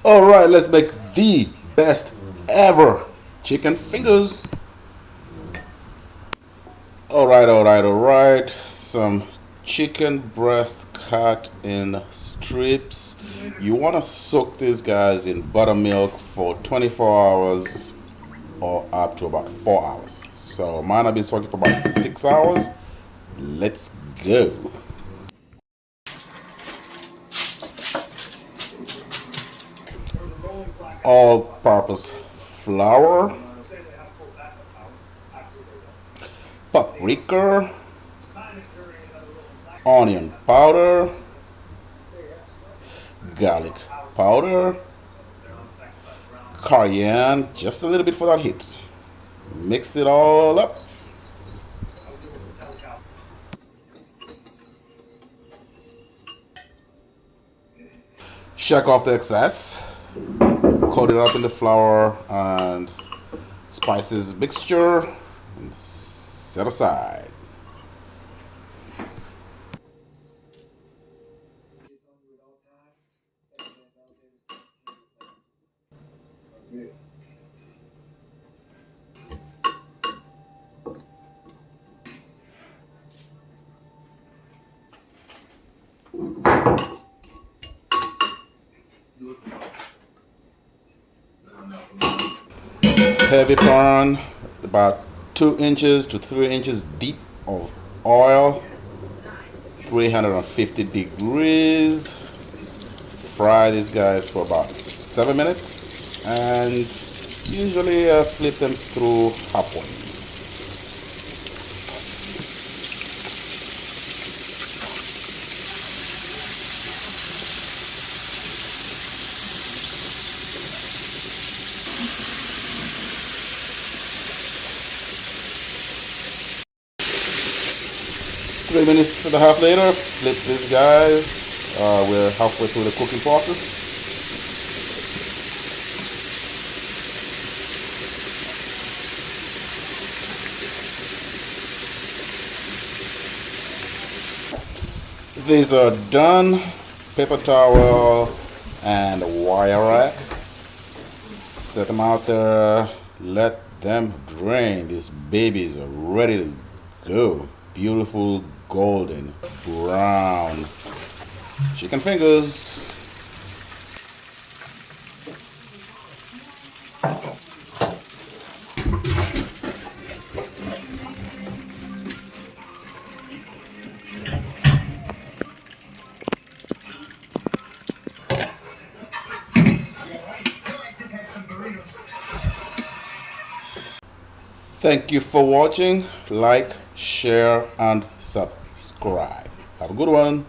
All right, let's make the best ever chicken fingers. All right. Some chicken breast cut in strips. You want to soak these guys in buttermilk for 24 hours or up to about 4 hours. So mine have been soaking for about 6 hours. Let's go. All-purpose flour, paprika, onion powder, garlic powder, cayenne, just a little bit for that heat. Mix it all up. Shake off the excess. Coat it up in the flour and spices mixture and set aside. Heavy pan, about 2 inches to 3 inches deep of oil, 350 degrees. Fry these guys for about 7 minutes and usually flip them through halfway. 3 minutes and a half later, flip these guys. We're halfway through the cooking process. These are done. Paper towel and a wire rack. Set them out there. Let them drain. These babies are ready to go. Beautiful golden brown chicken fingers. Thank you for watching. Like, share, and subscribe. Have a good one.